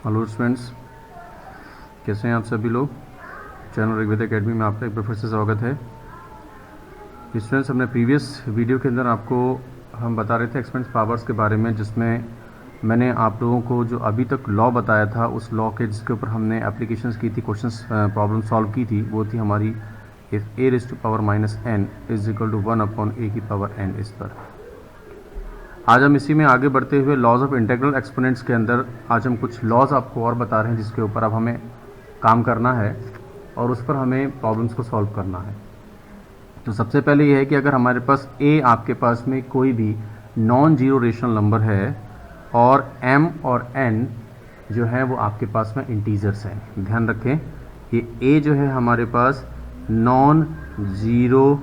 Hello students, कैसे हैं आप सभी लोग। चैनल ऋग्वेद एकेडमी में आपका एक बार फिर से स्वागत है। स्टूडेंट्स, हमने प्रीवियस वीडियो के अंदर आपको हम बता रहे थे एक्सपेंस पावर्स के बारे में, जिसमें मैंने आप लोगों को जो अभी तक लॉ बताया था उस लॉ के जिसके ऊपर हमने एप्लीकेशंस की थी, क्वेश्चंस प्रॉब्लम सॉल्व की थी, वो थी हमारी if a raised to power minus n is equal to 1 upon a की पावर n। इस पर आज हम इसी में आगे बढ़ते हुए लॉज ऑफ इंटीग्रल एक्सपोनेंट्स के अंदर आज हम कुछ लॉज आपको और बता रहे हैं जिसके ऊपर अब हमें काम करना है और उस पर हमें प्रॉब्लम्स को सॉल्व करना है। तो सबसे पहले यह है कि अगर हमारे पास a आपके पास में कोई भी नॉन जीरो रेशनल नंबर है और m और n जो है वो आपके पास में इंटीजर्स हैं। ध्यान रखें, ये a जो है हमारे पास नॉन जीरो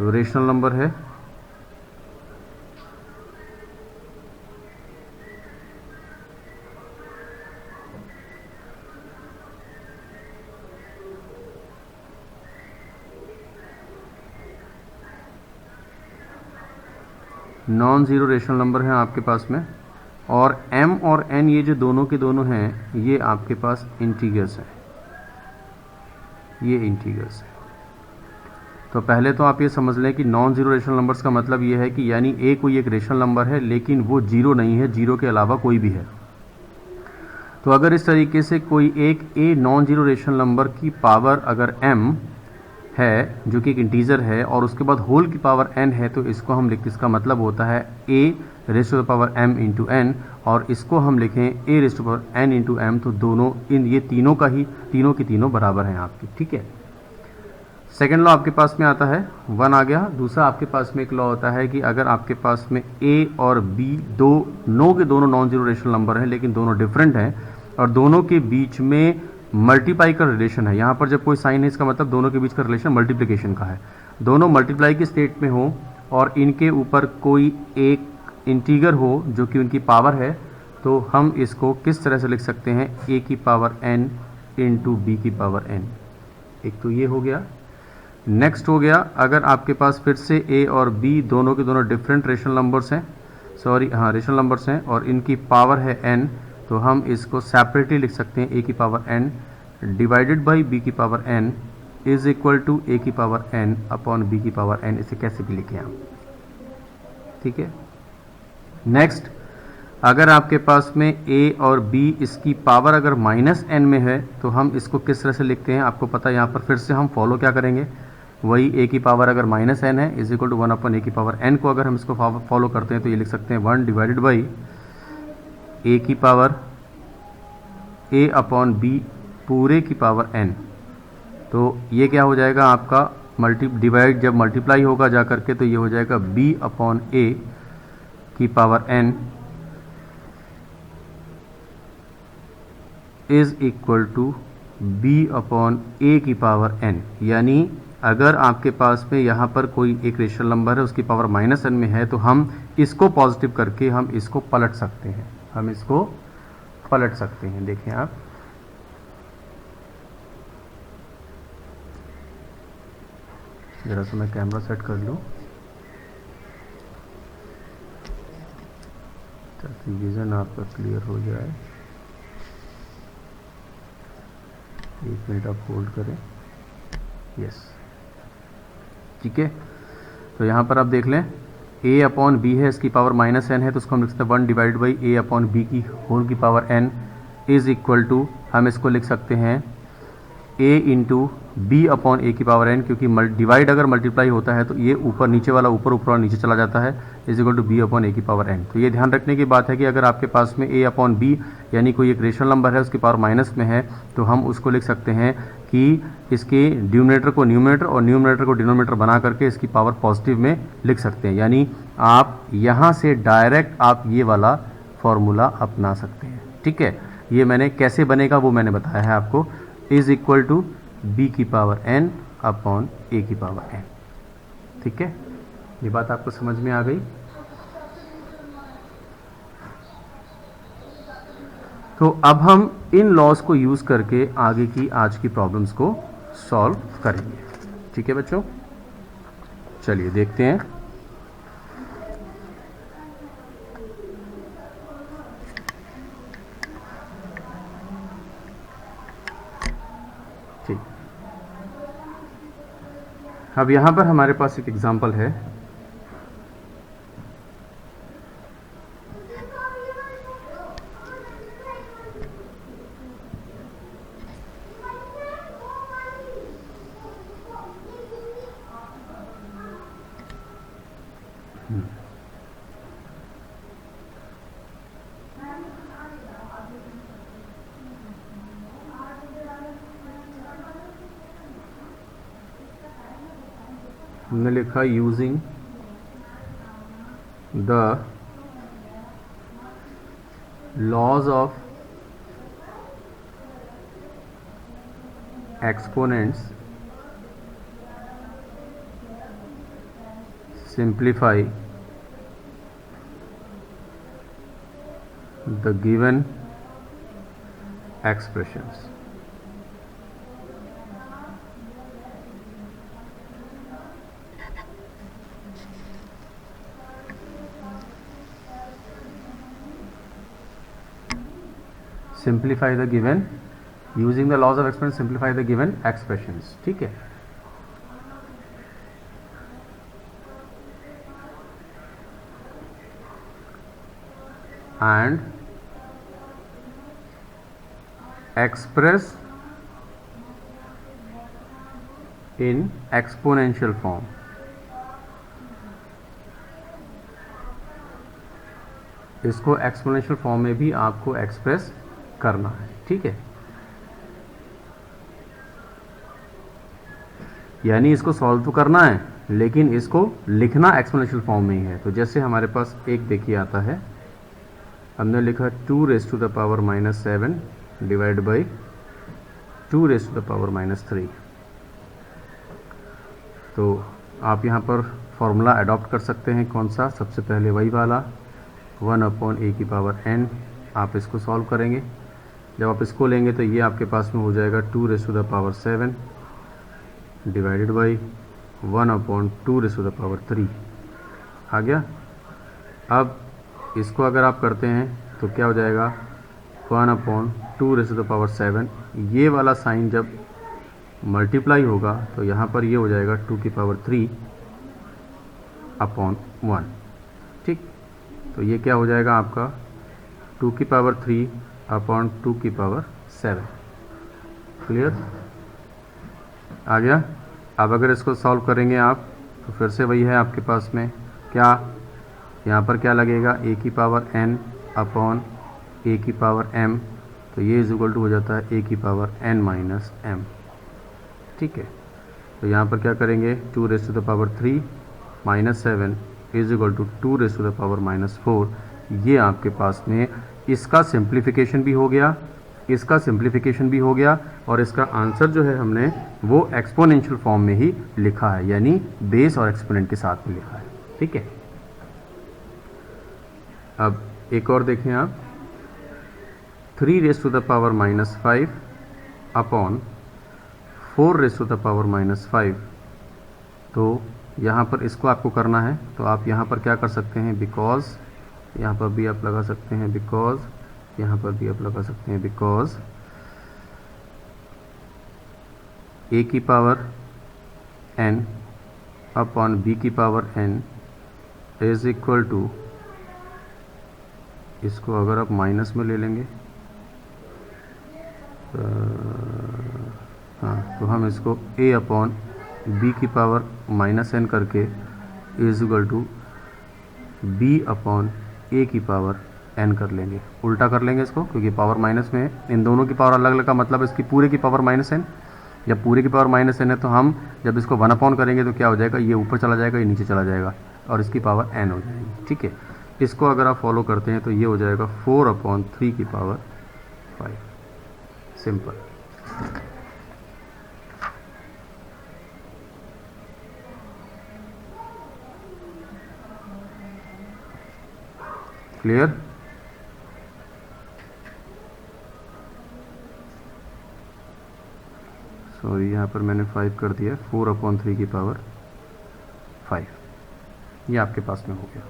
रेशनल नंबर है नॉन ज़ीरो रेशनल नंबर है आपके पास में, और m और n ये जो दोनों के दोनों हैं ये आपके पास इंटीजर्स हैं, ये इंटीजर्स हैं। तो पहले तो आप ये समझ लें कि नॉन ज़ीरो रेशनल नंबर्स का मतलब ये है कि यानी a कोई एक रेशनल नंबर है लेकिन वो जीरो नहीं है, जीरो के अलावा कोई भी है। तो अगर इस तरीके से कोई एक a non zero rational number की पावर अगर m है जो कि एक इंटीजर है और उसके बाद होल की पावर n है, तो इसको हम लिखते, इसका मतलब होता है a raise to the power m into n, और इसको हम लिखें a raise to power n into m। तो दोनों इन ये तीनों का ही तीनों की तीनों बराबर हैं आपकी, ठीक है। सेकेंड लॉ आपके पास में आता है 1 आ गया। दूसरा आपके पास में एक लॉ होता है कि अगर आपके पास में a और b दोनों के दोनों नॉन जीरो रेशनल नंबर हैं लेकिन दोनों डिफरेंट हैं और दोनों के बीच में मल्टीप्लाई का रिलेशन है, यहाँ पर जब कोई साइन है इसका मतलब दोनों के बीच का रिलेशन मल्टीप्लिकेशन का है, दोनों मल्टीप्लाई के स्टेट में हो और इनके ऊपर कोई एक इंटीगर हो जो कि उनकी पावर है, तो हम इसको किस तरह से लिख सकते हैं, a की पावर n इंटू बी की पावर n। एक तो ये हो गया। नेक्स्ट हो गया, अगर आपके पास फिर से a और b दोनों के दोनों डिफरेंट रेशनल नंबर्स हैं, रेशनल नंबर्स हैं और इनकी पावर है n, तो हम इसको सेपरेटली लिख सकते हैं a की power n divided by b की power n is equal to a की पावर n अपॉन b की पावर n। इसे कैसे भी लिखें हम, ठीक है। नेक्स्ट, अगर आपके पास में a और b इसकी पावर अगर माइनस n में है तो हम इसको किस तरह से लिखते हैं, आपको पता है। यहाँ पर फिर से हम फॉलो क्या करेंगे, वही a की पावर अगर माइनस n है is equal to 1 upon a की पावर n को अगर हम इसको फॉलो करते हैं तो ये लिख सकते हैं 1 डिवाइडेड बाई a की पावर a अपॉन b पूरे की पावर n। तो ये क्या हो जाएगा आपका डिवाइड जब मल्टीप्लाई होगा जा करके तो ये हो जाएगा b अपॉन a की power n is equal to b upon a की पावर n। यानी अगर आपके पास में यहाँ पर कोई एक रेशनल नंबर है उसकी पावर माइनस n में है तो हम इसको पॉजिटिव करके हम इसको पलट सकते हैं, हम इसको पलट सकते हैं। देखें आप, जरा सा मैं कैमरा सेट कर लूँ ताकि विजन आपका क्लियर हो जाए। एक मिनट आप होल्ड करें, यस, ठीक है। तो यहाँ पर आप देख लें a अपॉन बी है, इसकी पावर माइनस n है तो उसको हम लिख सकते हैं 1 divide by a upon b की होल की power n is equal to, हम इसको लिख सकते हैं a into b upon a की पावर n, क्योंकि डिवाइड अगर मल्टीप्लाई होता है तो ये ऊपर नीचे वाला ऊपर ऊपर और नीचे चला जाता है, is equal to b upon a की पावर n। तो ये ध्यान रखने की बात है कि अगर आपके पास में a अपॉन b यानी कोई एक रेशनल नंबर है उसकी पावर माइनस में है तो हम उसको लिख सकते हैं कि इसके न्यूमरेटर को न्यूमरेटर और न्यूमरेटर को डिनोमिनेटर बना करके इसकी पावर पॉजिटिव में लिख सकते हैं। यानी आप यहाँ से डायरेक्ट आप ये वाला फॉर्मूला अपना सकते हैं, ठीक है। ये मैंने कैसे बनेगा वो मैंने बताया है आपको, इज इक्वल टू b की पावर n अपॉन a की पावर n, ठीक है। ये बात आपको समझ में आ गई। तो अब हम इन लॉज को यूज़ करके आगे की आज की प्रॉब्लम्स को सॉल्व करेंगे। ठीक है बच्चों, चलिए देखते हैं। ठीक, अब यहाँ पर हमारे पास एक एग्जांपल है। हमने लिखा using the laws of exponents simplify the given expressions. Simplify the given, using the laws of exponent simplify the given expressions. ठीक है, and express in exponential form. इसको एक्सपोनेंशियल फॉर्म में भी आपको एक्सप्रेस करना है। ठीक है, यानी इसको सॉल्व तो करना है लेकिन इसको लिखना एक्सपोनेंशियल फॉर्म में ही है। तो जैसे हमारे पास एक देखिए आता है, हमने लिखा 2 raise to the power -7 divide by 2 raise to the power -3। तो आप यहाँ पर फॉर्मूला अडॉप्ट कर सकते हैं। कौन सा? सबसे पहले वही वाला 1/a⁴n। आप इसको सॉल्व करेंगे, जब आप इसको लेंगे तो ये आपके पास में हो जाएगा 2 raise to the power 7 divided by 1/2 raise to the power 3 आ गया। अब इसको अगर आप करते हैं तो क्या हो जाएगा 1/2 रेज़ टू द पावर 7। ये वाला साइन जब मल्टीप्लाई होगा तो यहाँ पर ये हो जाएगा 2 की पावर 3/1। ठीक, तो ये क्या हो जाएगा आपका 2 की पावर 3/2 की पावर 7। क्लियर? आ गया। अब अगर इसको सॉल्व करेंगे आप तो फिर से वही है आपके पास में क्या, यहाँ पर क्या लगेगा a की पावर n अपॉन a की पावर m। तो ये इज इक्वल टू हो जाता है a की पावर n माइनस m। ठीक है, तो यहाँ पर क्या करेंगे 2 raise to the power 3 -7 is equal to 2 raise to the power -4। ये आपके पास में इसका सिंप्लीफिकेशन भी हो गया, इसका सिंप्लीफिकेशन भी हो गया, और इसका आंसर जो है हमने वो एक्सपोनेंशियल फॉर्म में ही लिखा है, यानी बेस और एक्सपोनेंट के साथ में लिखा है। ठीक है, अब एक और देखें आप, 3 raise to the power -5 upon 4 raise to the power -5। तो यहाँ पर इसको आपको करना है, तो आप यहाँ पर क्या कर सकते हैं, बिकॉज यहाँ पर भी आप लगा सकते हैं बिकॉज, यहाँ पर भी आप लगा सकते हैं बिकॉज a की पावर n अपॉन b की power n is equal to, इसको अगर आप माइनस में ले लेंगे हाँ, तो हम इसको a अपॉन b की पावर -n करके is equal to b upon a की पावर n कर लेंगे। उल्टा कर लेंगे इसको, क्योंकि पावर माइनस में है। इन दोनों की पावर अलग अलग का मतलब इसकी पूरे की पावर -n। जब पूरे की पावर -n है तो हम जब इसको 1 अपॉन करेंगे तो क्या हो जाएगा, ये ऊपर चला जाएगा, ये नीचे चला जाएगा और इसकी पावर n हो जाएगी। ठीक है, इसको अगर आप फॉलो करते हैं तो ये हो जाएगा 4/3 की पावर 5। सिंपल। क्लियर? सॉरी यहाँ पर मैंने 5 कर दिया, 4/3 की पावर 5, ये आपके पास में हो गया।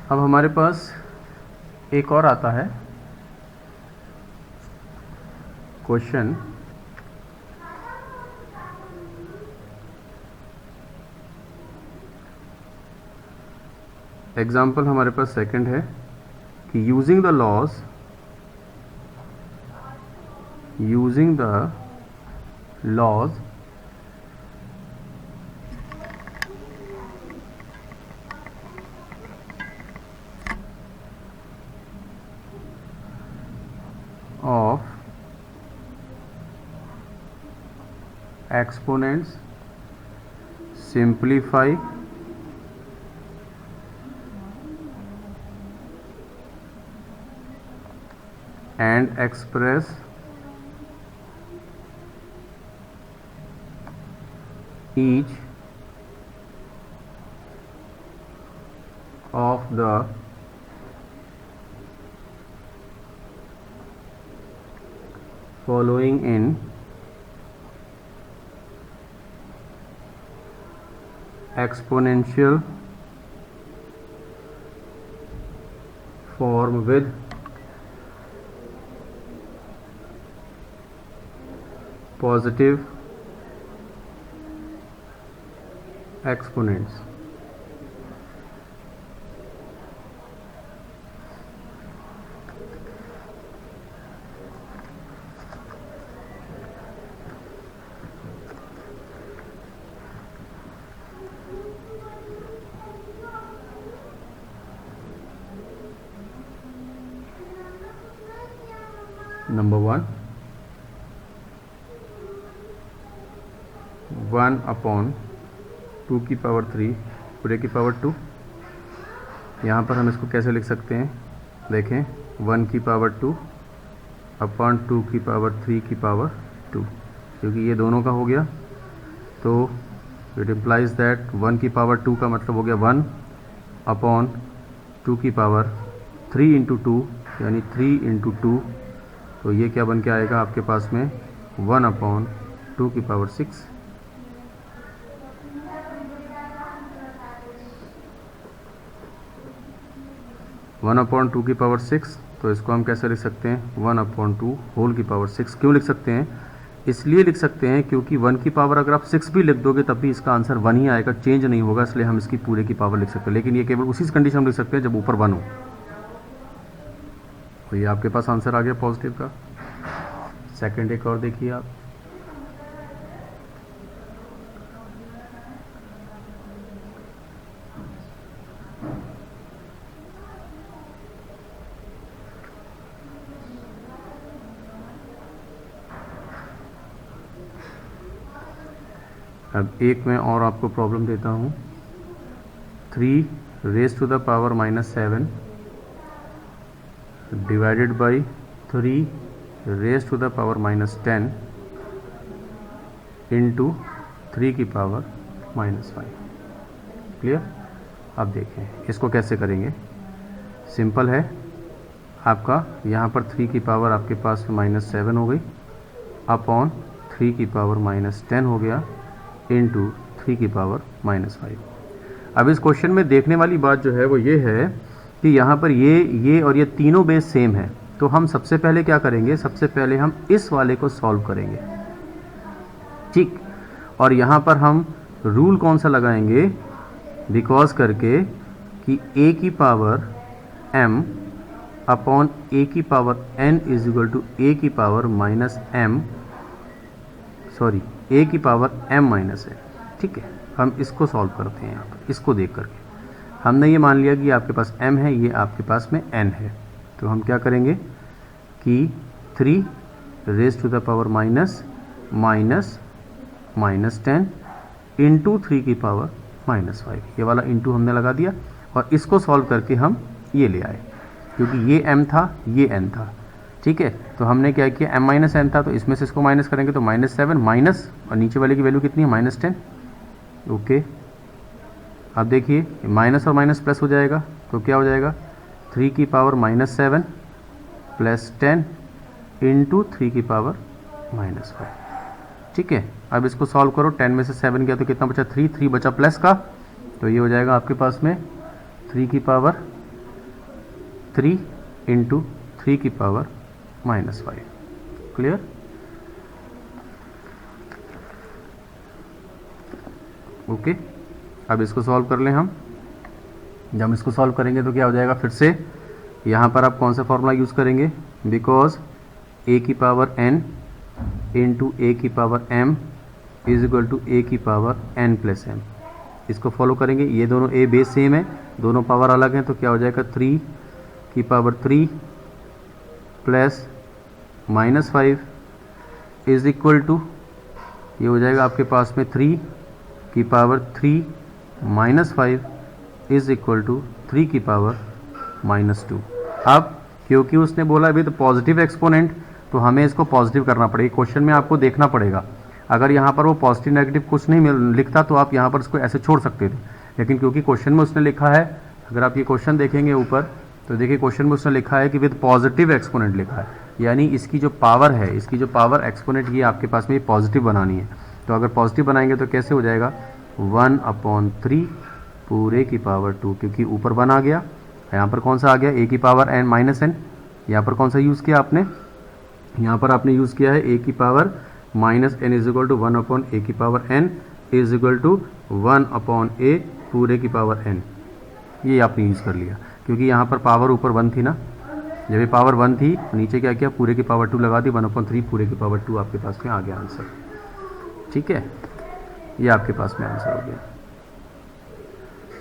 अब हमारे पास एक और आता है क्वेश्चन, एग्जाम्पल हमारे पास सेकंड है कि using the laws of exponents simplify and express each of the following in exponential form with positive exponents। Number 1/2 की पावर 3 पूरे की पावर 2। यहाँ पर हम इसको कैसे लिख सकते हैं, देखें 1 की पावर 2/2 की पावर 3 की पावर 2, क्योंकि ये दोनों का हो गया तो इट इम्प्लाइज दैट 1 की पावर 2 का मतलब हो गया 1/2 की पावर 3 इंटू 2 यानी 3 इंटू 2, तो ये क्या बन के आएगा आपके पास में 1/2 की पावर 6। वन अपॉन 2 की पावर 6, तो इसको हम कैसे लिख सकते हैं 1/2 होल की पावर 6। क्यों लिख सकते हैं, इसलिए लिख सकते हैं क्योंकि 1 की पावर अगर आप 6 भी लिख दोगे तब भी इसका आंसर 1 ही आएगा, चेंज नहीं होगा, इसलिए हम इसकी पूरे की पावर लिख सकते हैं। लेकिन ये केवल उसी कंडीशन में लिख सकते हैं जब ऊपर 1 हो। तो ये आपके पास आंसर आ गया पॉजिटिव का। सेकंड एक और देखिए आप, अब एक मैं और आपको प्रॉब्लम देता हूँ। 3 raise to the power -7 divided by 3 raise to the power -10 into 3 की पावर -5। क्लियर। अब देखें इसको कैसे करेंगे, सिंपल है आपका, यहाँ पर 3 की पावर आपके पास -7 हो गई अपॉन 3 की पावर -10 हो गया इंटू 3 की पावर -5। अब इस क्वेश्चन में देखने वाली बात जो है वो ये है कि यहाँ पर ये और ये तीनों बेस सेम है, तो हम सबसे पहले क्या करेंगे, सबसे पहले हम इस वाले को सॉल्व करेंगे, ठीक। और यहाँ पर हम रूल कौन सा लगाएंगे, बिकॉज करके कि a की पावर m अपॉन a की power n is equal to a की पावर a की पावर m माइनस n, ठीक है। हम इसको सॉल्व करते हैं यहाँ पर, इसको देख करके हमने ये मान लिया कि आपके पास m है, ये आपके पास में n है, तो हम क्या करेंगे कि 3 raise to the power -10 into 3 की पावर -5, ये वाला इंटू हमने लगा दिया और इसको सॉल्व करके हम ये ले आए, क्योंकि ये m था ये n था, ठीक है, तो हमने क्या किया, m माइनस एन था तो इसमें से इसको माइनस करेंगे तो -7 माइनस, और नीचे वाले की वैल्यू कितनी है, -10। ओके, अब देखिए माइनस और माइनस प्लस हो जाएगा तो क्या हो जाएगा, 3 की पावर -7 प्लस 10 इंटू 3 की पावर -5। ठीक है, अब इसको सॉल्व करो, 10 में से 7 गया तो कितना बचा, 3 बचा प्लस का, तो ये हो जाएगा आपके पास में 3 की पावर 3 इंटू 3 की पावर -5। क्लियर? ओके, अब इसको सॉल्व कर लें हम। जब हम इसको सॉल्व करेंगे तो क्या हो जाएगा, फिर से यहाँ पर आप कौन सा फॉर्मूला यूज़ करेंगे, बिकॉज a की पावर n इंटू ए की power m is equal to a की पावर n प्लस m। इसको फॉलो करेंगे, ये दोनों a बेस सेम है, दोनों पावर अलग हैं, तो क्या हो जाएगा, 3 की power 3 plus -5 is equal to, ये हो जाएगा आपके पास में 3 की पावर 3 -5 इज इक्वल टू 3 की पावर -2। अब क्योंकि उसने बोला विद पॉजिटिव एक्सपोनेंट तो हमें इसको पॉजिटिव करना पड़ेगा। क्वेश्चन में आपको देखना पड़ेगा, अगर यहाँ पर वो पॉजिटिव नेगेटिव कुछ नहीं लिखता तो आप यहाँ पर इसको ऐसे छोड़ सकते थे, लेकिन क्योंकि क्वेश्चन में उसने लिखा है, अगर आप ये क्वेश्चन देखेंगे ऊपर तो देखिए क्वेश्चन में उसने लिखा है कि विद पॉजिटिव एक्सपोनेंट लिखा है, यानी इसकी जो पावर है, इसकी जो पावर एक्सपोनेंट ये आपके पास में पॉजिटिव बनानी है। तो अगर पॉजिटिव बनाएंगे तो कैसे हो जाएगा, 1/3 पूरे की पावर 2, क्योंकि ऊपर 1 आ गया, यहाँ पर कौन सा आ गया, a की पावर n माइनस n, यहाँ पर कौन सा यूज़ किया आपने, यहाँ पर आपने यूज़ किया है a की power -n is equal to 1/a की power n is equal to 1/a पूरे की पावर n, ये आपने यूज़ कर लिया, क्योंकि यहाँ पर पावर ऊपर 1 थी ना, जब ये पावर 1 थी नीचे क्या किया, पूरे की पावर 2 लगा दी, 1/3 पूरे की पावर 2 आपके पास में आ गया आंसर। ठीक है, ये आपके पास में आंसर हो गया,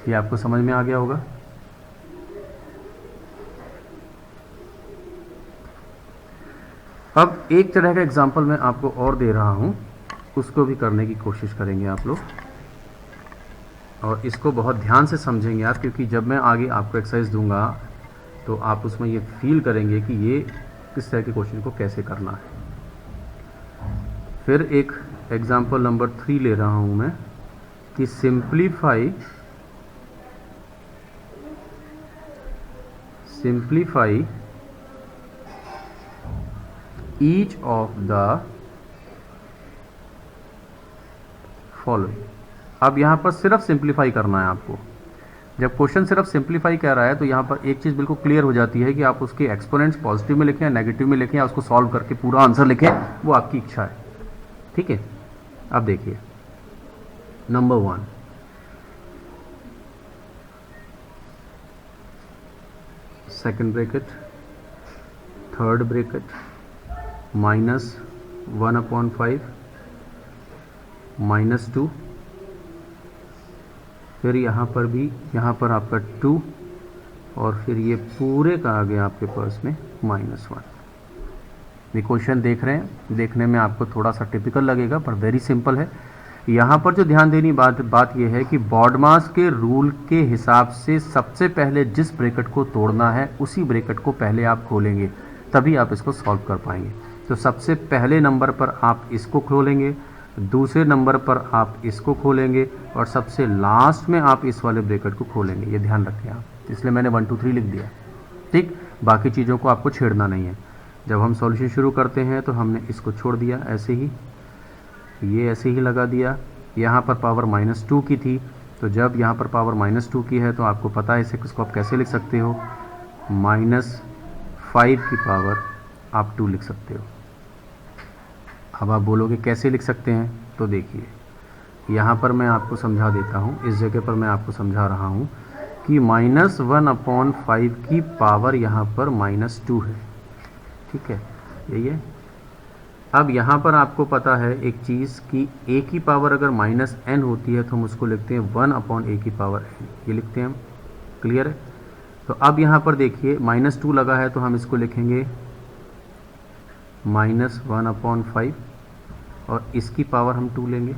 ये आपको समझ में आ गया होगा। अब एक तरह का एग्जांपल मैं आपको और दे रहा हूं, उसको भी करने की कोशिश करेंगे आप लोग, और इसको बहुत ध्यान से समझेंगे आप, क्योंकि जब मैं आगे आपको एक्सरसाइज दूंगा तो आप उसमें ये फील करेंगे कि ये किस तरह के क्वेश्चन को कैसे करना है। फिर एक एग्जांपल नंबर 3 ले रहा हूं मैं कि simplify each of the following. अब यहाँ पर सिर्फ सिंप्लीफाई करना है आपको। जब क्वेश्चन सिर्फ सिंप्लीफाई कह रहा है तो यहाँ पर एक चीज़ बिल्कुल क्लियर हो जाती है कि आप उसके एक्सपोनेंट्स पॉजिटिव में लिखें या नेगेटिव में लिखें या उसको सॉल्व करके पूरा आंसर लिखें, वो आपकी इच्छा है। ठीक है, अब देखिए number 1, second bracket, third bracket, -1/5 -2, फिर यहाँ पर भी, यहाँ पर आपका 2, और फिर ये पूरे का आ गया आपके पास में -1। ये क्वेश्चन देख रहे हैं, देखने में आपको थोड़ा सा टिपिकल लगेगा पर वेरी सिंपल है। यहाँ पर जो ध्यान देनी बात यह है कि बॉडमास के रूल के हिसाब से सबसे पहले जिस ब्रैकेट को तोड़ना है उसी ब्रैकेट को पहले आप खोलेंगे, तभी आप इसको सॉल्व कर पाएंगे। तो सबसे पहले नंबर पर आप इसको खोलेंगे, दूसरे नंबर पर आप इसको खोलेंगे, और सबसे लास्ट में आप इस वाले ब्रैकेट को खोलेंगे। ये ध्यान रखें आप, इसलिए मैंने 1 2 3 लिख दिया। ठीक, बाकी चीज़ों को आपको छेड़ना नहीं है। जब हम सॉल्यूशन शुरू करते हैं तो हमने इसको छोड़ दिया ऐसे ही, ये ऐसे ही लगा दिया। यहाँ पर पावर -2 की थी, तो जब यहाँ पर पावर -2 की है तो आपको पता है इसे इसको आप कैसे लिख सकते हो, -5 की पावर आप 2 लिख सकते हो। अब आप बोलोगे कैसे लिख सकते हैं, तो देखिए यहाँ पर मैं आपको समझा देता हूँ, इस जगह पर मैं आपको समझा रहा हूँ कि -1/5 की पावर यहाँ पर -2 है। ठीक है, यही है। अब यहाँ पर आपको पता है एक चीज़ कि a की पावर अगर -n होती है तो हम उसको लिखते हैं 1/a की पावर n, ये लिखते हैं हम। क्लियर है? तो अब यहाँ पर देखिए -2 लगा है तो हम इसको लिखेंगे -1/5, और इसकी पावर हम 2 लेंगे,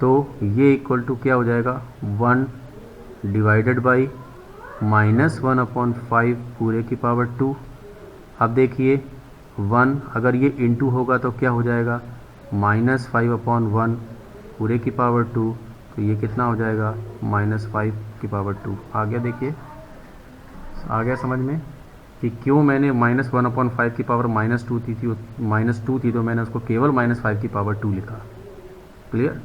तो ये इक्वल टू क्या हो जाएगा, 1 डिवाइडेड बाई -1/5 पूरे की पावर 2। अब देखिए 1, अगर ये इंटू होगा तो क्या हो जाएगा, -5/1 पूरे की पावर 2, तो ये कितना हो जाएगा, -5/2 आ गया। देखिए आ गया समझ में कि क्यों मैंने -1/5 की पावर -2 थी तो मैंने उसको केवल -5/2 लिखा। क्लियर।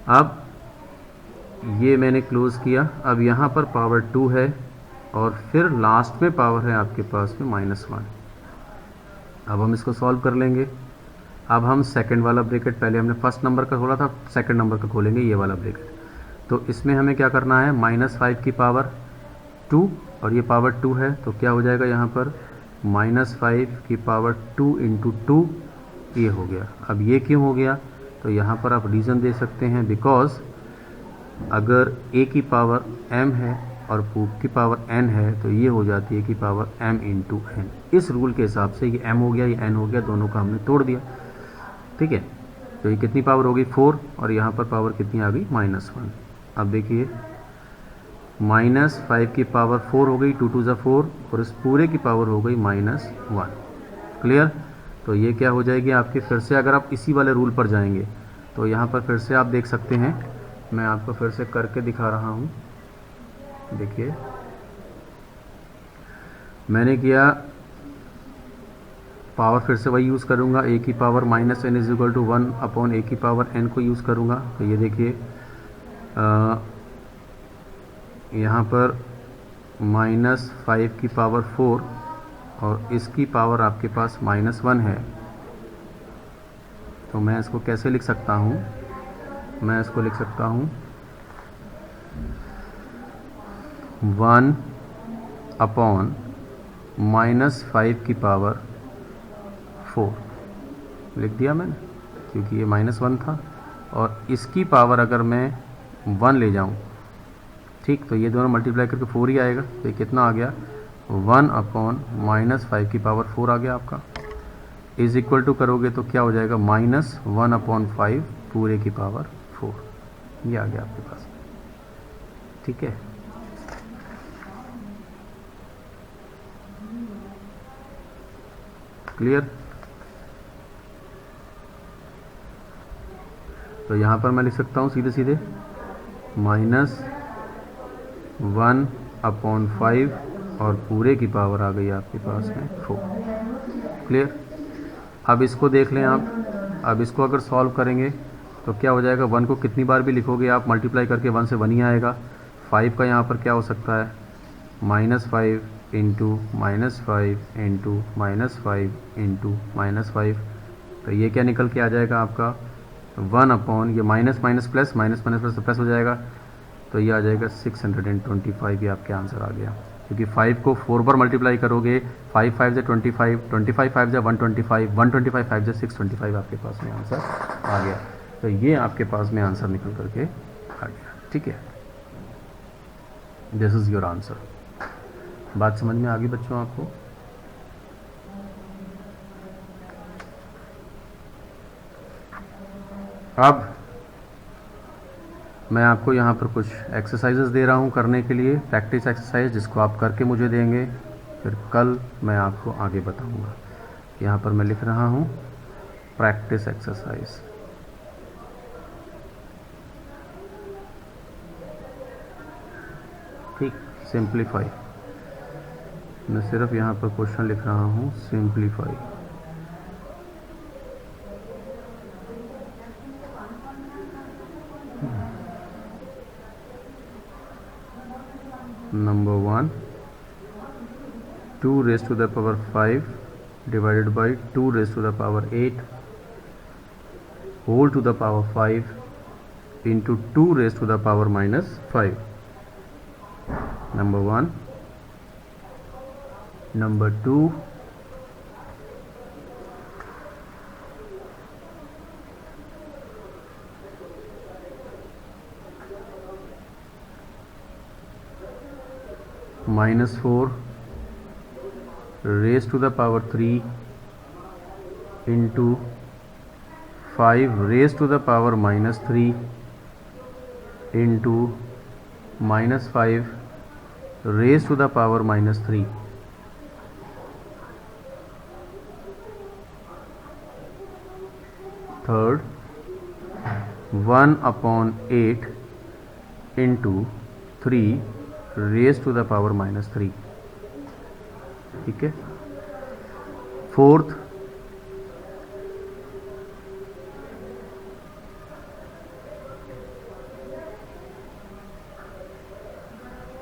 अब ये मैंने क्लोज किया। अब यहाँ पर पावर 2 है और फिर लास्ट में पावर है आपके पास में -1। अब हम इसको सॉल्व कर लेंगे। अब हम सेकंड वाला ब्रैकेट, पहले हमने फर्स्ट नंबर का खोला था, सेकंड नंबर का खोलेंगे ये वाला ब्रैकेट। तो इसमें हमें क्या करना है, -5 की पावर 2 और ये पावर 2 है तो क्या हो जाएगा यहाँ पर -5 की पावर 2 इंटू 2, ये हो गया। अब ये क्यों हो गया, तो यहाँ पर आप रीज़न दे सकते हैं, बिकॉज अगर a की पावर m है और की पावर n है तो ये हो जाती है कि पावर m इंटू n। इस रूल के हिसाब से ये m हो गया, ये n हो गया, दोनों का हमने तोड़ दिया। ठीक है, तो ये कितनी पावर हो गई 4 और यहाँ पर पावर कितनी आ गई -1। अब देखिए -5 की पावर 4 हो गई, 2 2 ज़ा 4 और इस पूरे की पावर हो गई -1। क्लियर। तो ये क्या हो जाएगी आपके, फिर से अगर आप इसी वाले रूल पर जाएंगे तो यहाँ पर फिर से आप देख सकते हैं, मैं आपको फिर से करके दिखा रहा हूँ। देखिए मैंने किया, पावर फिर से वही यूज़ करूँगा, a की पावर -n = 1/a की पावर n को यूज़ करूँगा। तो ये देखिए यहाँ पर -5 की पावर 4 और इसकी पावर आपके पास -1 है। तो मैं इसको कैसे लिख सकता हूँ, मैं इसको लिख सकता हूँ 1/-5 की पावर 4 लिख दिया मैंने, क्योंकि ये -1 था और इसकी पावर अगर मैं 1 ले जाऊँ, ठीक, तो ये दोनों मल्टीप्लाई करके 4 ही आएगा। तो ये कितना आ गया, 1/-5 की पावर 4 आ गया आपका। इज इक्वल टू करोगे तो क्या हो जाएगा, -1/5 पूरे की पावर 4, ये आ गया आपके पास। ठीक है, क्लियर। तो यहाँ पर मैं लिख सकता हूँ सीधे सीधे -1/5 और पूरे की पावर आ गई आपके पास में 4। क्लियर। अब इसको देख लें आप, अब इसको अगर सॉल्व करेंगे तो क्या हो जाएगा, 1 को कितनी बार भी लिखोगे आप मल्टीप्लाई करके 1 से 1 ही आएगा। 5 का यहाँ पर क्या हो सकता है, -5 इंटू -5 इंटू -5 इंटू -5, तो ये क्या निकल के आ जाएगा आपका 1/, ये माइनस माइनस प्लस प्लस हो जाएगा, तो ये आ जाएगा 625। ये आपके आंसर आ गया, क्योंकि 5 को 4 बार मल्टीप्लाई करोगे, 5 5 से 25, 25 5 से 125, 125 5 से 625 आपके पास में आंसर आ गया। तो ये आपके पास में आंसर निकल करके आ गया। ठीक है, दिस इज़ योर आंसर। बात समझ में आ गई बच्चों आपको? अब मैं आपको यहाँ पर कुछ एक्सरसाइजेस दे रहा हूँ करने के लिए, प्रैक्टिस एक्सरसाइज, जिसको आप करके मुझे देंगे, फिर कल मैं आपको आगे बताऊँगा। यहाँ पर मैं लिख रहा हूँ प्रैक्टिस एक्सरसाइज। ठीक, सिंप्लीफाई, मैं सिर्फ यहाँ पर क्वेश्चन लिख रहा हूँ, simplify. Number 1, 2 raised to the power 5 divided by 2 raised to the power 8 whole to the power 5 into 2 raised to the power -5. Number 1. Number 2, -4 raised to the power 3 into 5 raised to the power -3 into -5 raised to the power -3. Third 1/8 into 3 raise to the power -3, ठीक है। Fourth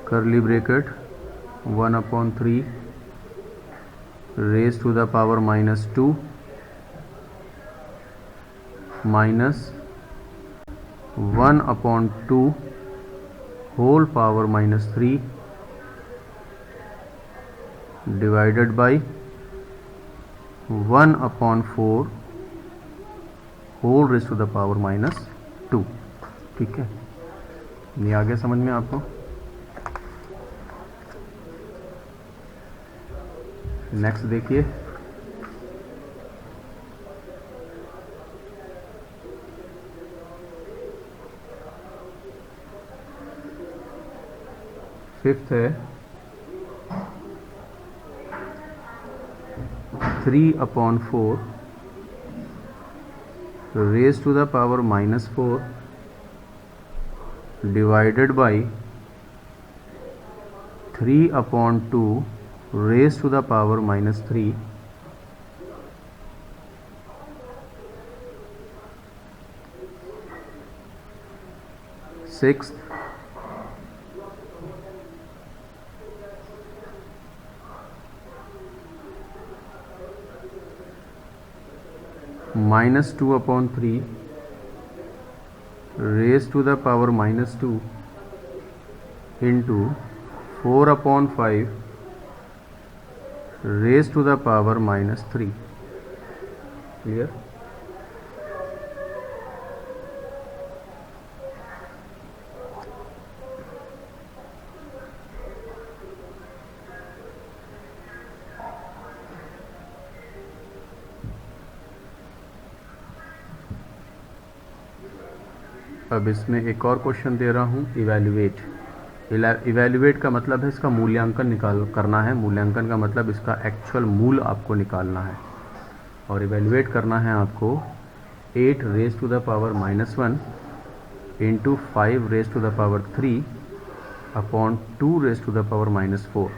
curly bracket 1/3 raise to the power -2 minus 1/2 whole power -3 divided by 1/4 whole raise to the power -2, ठीक है। ये आ गया समझ में आपको। Next देखिए, फिफ्थ है 3/4 raise to the power -4 divided by 3/2 raise to the power -3, sixth -2/3 raise to the power -2 into 4/5 raise to the power -3, clear. अब इसमें एक और क्वेश्चन दे रहा हूँ, इवैल्यूएट। इवैल्यूएट का मतलब है इसका मूल्यांकन करना है। मूल्यांकन का मतलब इसका एक्चुअल मूल आपको निकालना है। और इवैल्यूएट करना है आपको 8 raise to the power -1 into 5 raise to the power 3 upon 2 raise to the power -4।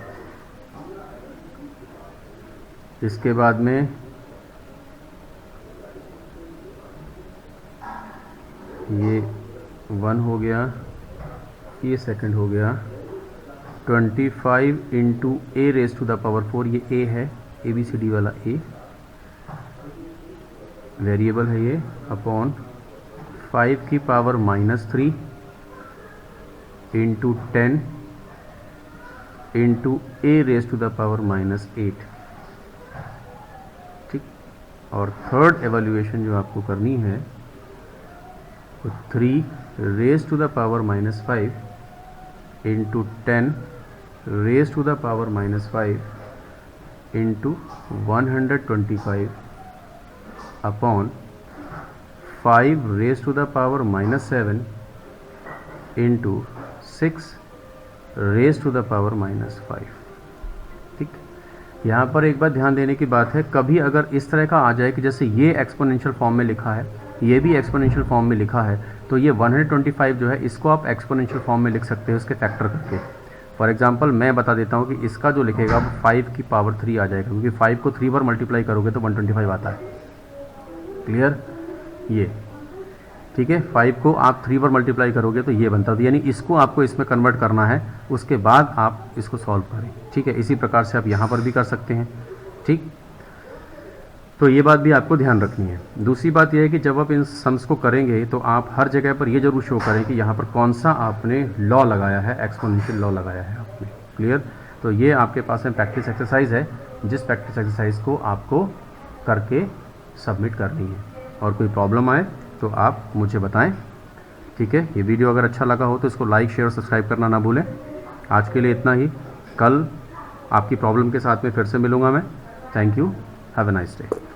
इसके बाद में ये 1 हो गया, ये सेकंड हो गया। 25 into a raise to the power 4, ये ए है, ABCD वाला ए वेरिएबल है ये, अपॉन 5 की power -3 into 10 into a raise to the power -8, ठीक। और थर्ड एवैल्यूएशन जो आपको करनी है तो 3 raise to the power -5 into 10 raise to the power -5 into 125 upon 5 raise to the power -7 into 6 raise to the power -5, ठीक। यहाँ पर एक बात ध्यान देने की बात है, कभी अगर इस तरह का आ जाए कि जैसे ये एक्सपोनेंशियल फॉर्म में लिखा है, ये भी एक्सपोनेंशियल फॉर्म में लिखा है, तो ये 125 जो है इसको आप एक्सपोनेंशियल फॉर्म में लिख सकते हो इसके फैक्टर करके। फॉर एग्जांपल मैं बता देता हूँ कि इसका जो लिखेगा वो 5 की पावर 3 आ जाएगा, क्योंकि 5 को 3 बार मल्टीप्लाई करोगे तो 125 आता है, क्लियर। ये ठीक है, 5 को आप 3 बार मल्टीप्लाई करोगे तो ये बनता है, यानी इसको आपको इसमें कन्वर्ट करना है, उसके बाद आप इसको सॉल्व करें, ठीक है। इसी प्रकार से आप यहाँ पर भी कर सकते हैं, ठीक। तो ये बात भी आपको ध्यान रखनी है। दूसरी बात यह है कि जब आप इन सम्स को करेंगे तो आप हर जगह पर ये जरूर शो करें कि यहाँ पर कौन सा आपने लॉ लगाया है, एक्सपोनेंशियल लॉ लगाया है आपने, क्लियर। तो ये आपके पास में प्रैक्टिस एक्सरसाइज है, जिस प्रैक्टिस एक्सरसाइज को आपको करके सबमिट करनी है। और कोई प्रॉब्लम आए तो आप मुझे बताएं, ठीक है। ये वीडियो अगर अच्छा लगा हो तो इसको लाइक, शेयर और सब्सक्राइब करना ना भूलें। आज के लिए इतना ही, कल आपकी प्रॉब्लम के साथ में फिर से मिलूँगा मैं। Thank you, have a nice day.